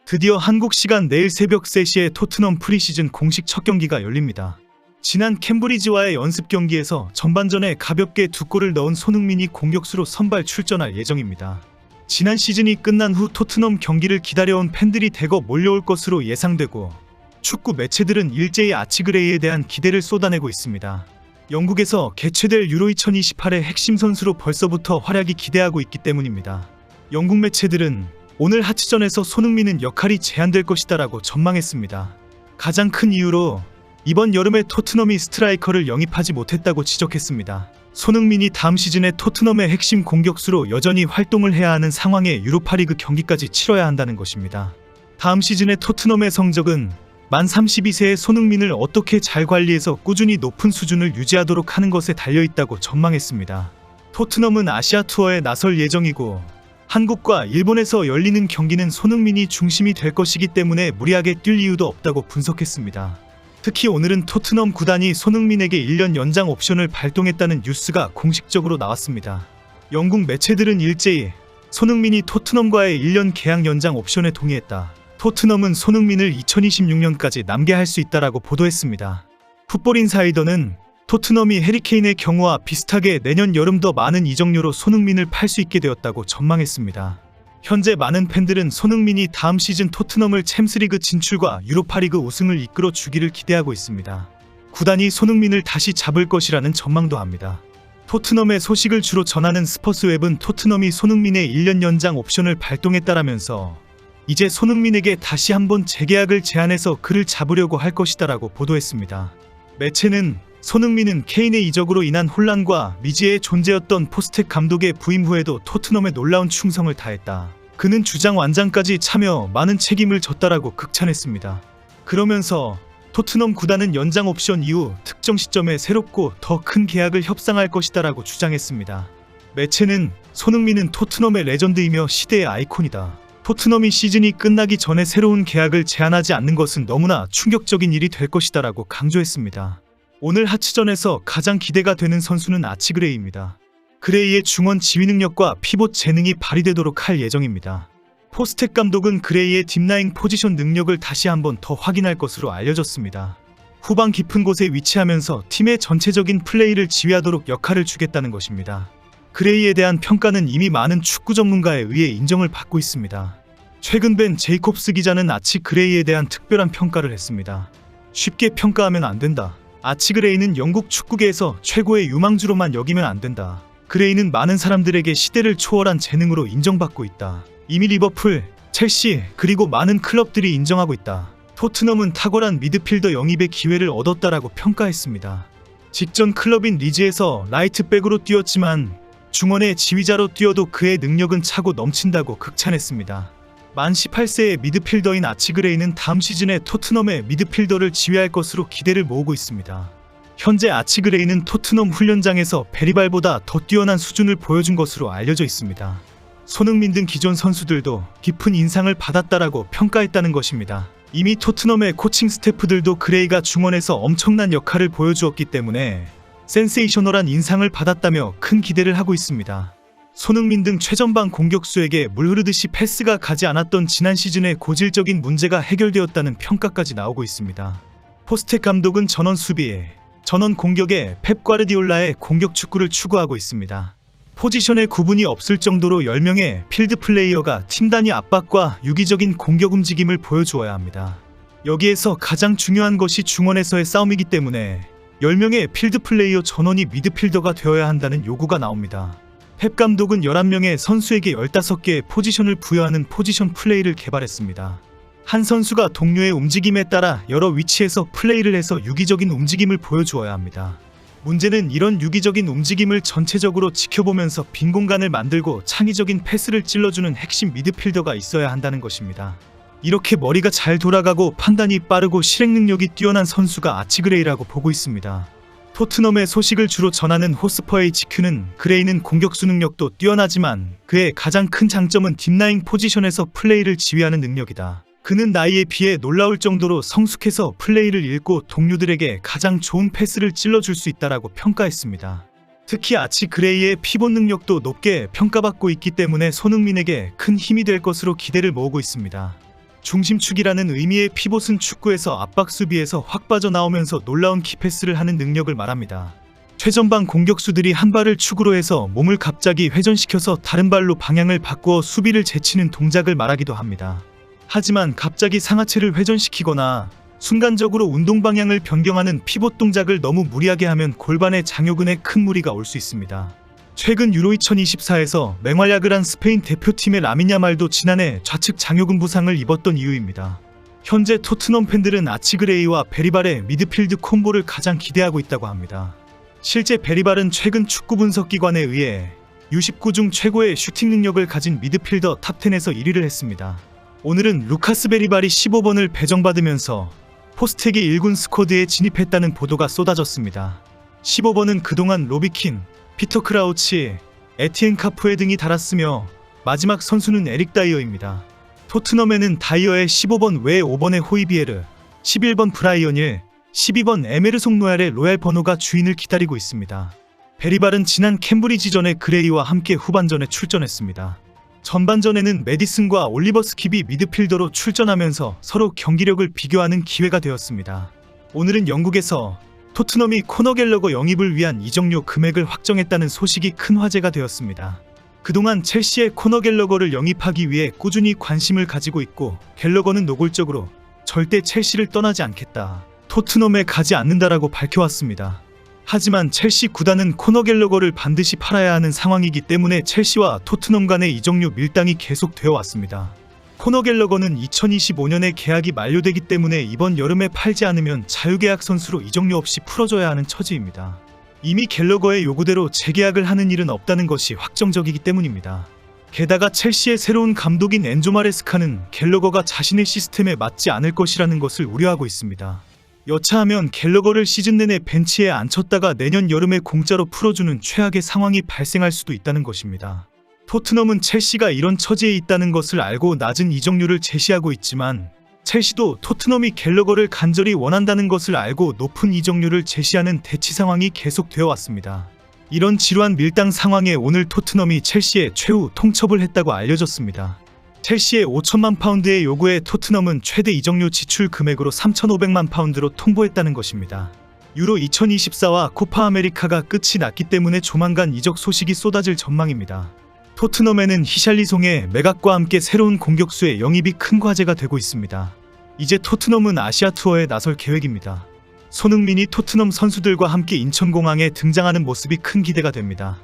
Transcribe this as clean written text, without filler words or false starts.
드디어 한국 시간 내일 새벽 3시에 토트넘 프리시즌 공식 첫 경기가 열립니다. 지난 캠브리지와의 연습 경기에서 전반전에 가볍게 2골을 넣은 손흥민이 공격수로 선발 출전할 예정입니다. 지난 시즌이 끝난 후 토트넘 경기를 기다려온 팬들이 대거 몰려올 것으로 예상되고 축구 매체들은 일제히 아치그레이에 대한 기대를 쏟아내고 있습니다. 영국에서 개최될 유로 2028의 핵심 선수로 벌써부터 활약이 기대하고 있기 때문입니다. 영국 매체들은 오늘 하치전에서 손흥민은 역할이 제한될 것이다라고 전망했습니다. 가장 큰 이유로 이번 여름에 토트넘이 스트라이커를 영입하지 못했다고 지적했습니다. 손흥민이 다음 시즌에 토트넘의 핵심 공격수로 여전히 활동을 해야 하는 상황에 유로파리그 경기까지 치러야 한다는 것입니다. 다음 시즌의 토트넘의 성적은 만 32세의 손흥민을 어떻게 잘 관리해서 꾸준히 높은 수준을 유지하도록 하는 것에 달려있다고 전망했습니다. 토트넘은 아시아 투어에 나설 예정이고 한국과 일본에서 열리는 경기는 손흥민이 중심이 될 것이기 때문에 무리하게 뛸 이유도 없다고 분석했습니다. 특히 오늘은 토트넘 구단이 손흥민에게 1년 연장 옵션을 발동했다는 뉴스가 공식적으로 나왔습니다. 영국 매체들은 일제히 손흥민이 토트넘과의 1년 계약 연장 옵션에 동의했다. 토트넘은 손흥민을 2026년까지 남게 할 수 있다라고 보도했습니다. 풋볼인사이더는 토트넘이 해리케인의 경우와 비슷하게 내년 여름 더 많은 이적료로 손흥민을 팔 수 있게 되었다고 전망했습니다. 현재 많은 팬들은 손흥민이 다음 시즌 토트넘을 챔스리그 진출과 유로파리그 우승을 이끌어 주기를 기대하고 있습니다. 구단이 손흥민을 다시 잡을 것이라는 전망도 합니다. 토트넘의 소식을 주로 전하는 스퍼스웹은 토트넘이 손흥민의 1년 연장 옵션을 발동했다라면서 이제 손흥민에게 다시 한번 재계약을 제안해서 그를 잡으려고 할 것이다라고 보도했습니다. 매체는 손흥민은 케인의 이적으로 인한 혼란과 미지의 존재였던 포스텍 감독의 부임 후에도 토트넘에 놀라운 충성을 다했다. 그는 주장 완장까지 참여 많은 책임을 졌다라고 극찬했습니다. 그러면서 토트넘 구단은 연장 옵션 이후 특정 시점에 새롭고 더 큰 계약을 협상할 것이다라고 주장했습니다. 매체는 손흥민은 토트넘의 레전드이며 시대의 아이콘이다. 토트넘이 시즌이 끝나기 전에 새로운 계약을 제안하지 않는 것은 너무나 충격적인 일이 될 것이다라고 강조했습니다. 오늘 하치전에서 가장 기대가 되는 선수는 아치그레이입니다. 그레이의 중원 지휘 능력과 피봇 재능이 발휘되도록 할 예정입니다. 포스텍 감독은 그레이의 딥라인 포지션 능력을 다시 한번 더 확인할 것으로 알려졌습니다. 후방 깊은 곳에 위치하면서 팀의 전체적인 플레이를 지휘하도록 역할을 주겠다는 것입니다. 그레이에 대한 평가는 이미 많은 축구 전문가에 의해 인정을 받고 있습니다. 최근 벤 제이콥스 기자는 아치그레이에 대한 특별한 평가를 했습니다. 쉽게 평가하면 안 된다. 아치그레이는 영국 축구계에서 최고의 유망주로만 여기면 안 된다. 그레이는 많은 사람들에게 시대를 초월한 재능으로 인정받고 있다. 이미 리버풀, 첼시, 그리고 많은 클럽들이 인정하고 있다. 토트넘은 탁월한 미드필더 영입의 기회를 얻었다라고 평가했습니다. 직전 클럽인 리즈에서 라이트백으로 뛰었지만 중원의 지휘자로 뛰어도 그의 능력은 차고 넘친다고 극찬했습니다. 만 18세의 미드필더인 아치그레이는 다음 시즌에 토트넘의 미드필더를 지휘할 것으로 기대를 모으고 있습니다. 현재 아치그레이는 토트넘 훈련장에서 베리발보다 더 뛰어난 수준을 보여준 것으로 알려져 있습니다. 손흥민 등 기존 선수들도 깊은 인상을 받았다라고 평가했다는 것입니다. 이미 토트넘의 코칭 스태프들도 그레이가 중원에서 엄청난 역할을 보여주었기 때문에 센세이셔널한 인상을 받았다며 큰 기대를 하고 있습니다. 손흥민 등 최전방 공격수에게 물 흐르듯이 패스가 가지 않았던 지난 시즌의 고질적인 문제가 해결되었다는 평가까지 나오고 있습니다. 포스텍 감독은 전원 수비에, 전원 공격에 펩 과르디올라의 공격 축구를 추구하고 있습니다. 포지션의 구분이 없을 정도로 10명의 필드 플레이어가 팀 단위 압박과 유기적인 공격 움직임을 보여주어야 합니다. 여기에서 가장 중요한 것이 중원에서의 싸움이기 때문에 10명의 필드 플레이어 전원이 미드필더가 되어야 한다는 요구가 나옵니다. 펩 감독은 11명의 선수에게 15개의 포지션을 부여하는 포지션 플레이를 개발했습니다. 한 선수가 동료의 움직임에 따라 여러 위치에서 플레이를 해서 유기적인 움직임을 보여주어야 합니다. 문제는 이런 유기적인 움직임을 전체적으로 지켜보면서 빈 공간을 만들고 창의적인 패스를 찔러주는 핵심 미드필더가 있어야 한다는 것입니다. 이렇게 머리가 잘 돌아가고 판단이 빠르고 실행 능력이 뛰어난 선수가 아치그레이라고 보고 있습니다. 토트넘의 소식을 주로 전하는 호스퍼 HQ는 그레이는 공격수 능력도 뛰어나지만 그의 가장 큰 장점은 딥라인 포지션에서 플레이를 지휘하는 능력이다. 그는 나이에 비해 놀라울 정도로 성숙해서 플레이를 읽고 동료들에게 가장 좋은 패스를 찔러줄 수 있다라고 평가했습니다. 특히 아치 그레이의 피봇 능력도 높게 평가받고 있기 때문에 손흥민에게 큰 힘이 될 것으로 기대를 모으고 있습니다. 중심축이라는 의미의 피봇은 축구에서 압박 수비에서 확 빠져나오면서 놀라운 키패스를 하는 능력을 말합니다. 최전방 공격수들이 한 발을 축으로 해서 몸을 갑자기 회전시켜서 다른 발로 방향을 바꾸어 수비를 제치는 동작을 말하기도 합니다. 하지만 갑자기 상하체를 회전시키거나 순간적으로 운동 방향을 변경하는 피봇 동작을 너무 무리하게 하면 골반의 장요근에 큰 무리가 올 수 있습니다. 최근 유로 2024에서 맹활약을 한 스페인 대표팀의 라민 야말도 지난해 좌측 장요근 부상을 입었던 이유입니다. 현재 토트넘 팬들은 아치그레이와 베리발의 미드필드 콤보를 가장 기대하고 있다고 합니다. 실제 베리발은 최근 축구 분석기관에 의해 U19 중 최고의 슈팅 능력을 가진 미드필더 탑10에서 1위를 했습니다. 오늘은 루카스 베리발이 15번을 배정받으면서 포스텍이 1군 스쿼드에 진입했다는 보도가 쏟아졌습니다. 15번은 그동안 로비킨, 피터 크라우치, 에티엔 카푸에 등이 달았으며 마지막 선수는 에릭 다이어입니다. 토트넘에는 다이어의 15번 외에 5번의 호이비에르, 11번 브라이언일, 12번 에메르송 로얄의 로얄 번호가 주인을 기다리고 있습니다. 베리발은 지난 캠브리지전에 그레이와 함께 후반전에 출전했습니다. 전반전에는 메디슨과 올리버 스킵이 미드필더로 출전하면서 서로 경기력을 비교하는 기회가 되었습니다. 오늘은 영국에서 토트넘이 코너 갤러거 영입을 위한 이적료 금액을 확정했다는 소식이 큰 화제가 되었습니다. 그동안 첼시의 코너 갤러거를 영입하기 위해 꾸준히 관심을 가지고 있고 갤러거는 노골적으로 절대 첼시를 떠나지 않겠다, 토트넘에 가지 않는다라고 밝혀왔습니다. 하지만 첼시 구단은 코너 갤러거를 반드시 팔아야 하는 상황이기 때문에 첼시와 토트넘 간의 이적료 밀당이 계속되어 왔습니다. 코너 갤러거는 2025년에 계약이 만료되기 때문에 이번 여름에 팔지 않으면 자유계약 선수로 이적료 없이 풀어줘야 하는 처지입니다. 이미 갤러거의 요구대로 재계약을 하는 일은 없다는 것이 확정적이기 때문입니다. 게다가 첼시의 새로운 감독인 엔조 마레스카는 갤러거가 자신의 시스템에 맞지 않을 것이라는 것을 우려하고 있습니다. 여차하면 갤러거를 시즌 내내 벤치에 앉혔다가 내년 여름에 공짜로 풀어주는 최악의 상황이 발생할 수도 있다는 것입니다. 토트넘은 첼시가 이런 처지에 있다는 것을 알고 낮은 이적료를 제시하고 있지만 첼시도 토트넘이 갤러거를 간절히 원한다는 것을 알고 높은 이적료를 제시하는 대치 상황이 계속되어 왔습니다. 이런 지루한 밀당 상황에 오늘 토트넘이 첼시에 최후 통첩을 했다고 알려졌습니다. 첼시의 5천만 파운드의 요구에 토트넘은 최대 이적료 지출 금액으로 3,500만 파운드로 통보했다는 것입니다. 유로 2024와 코파 아메리카가 끝이 났기 때문에 조만간 이적 소식이 쏟아질 전망입니다. 토트넘에는 히샬리송의 매각과 함께 새로운 공격수의 영입이 큰 과제가 되고 있습니다. 이제 토트넘은 아시아 투어에 나설 계획입니다. 손흥민이 토트넘 선수들과 함께 인천공항에 등장하는 모습이 큰 기대가 됩니다.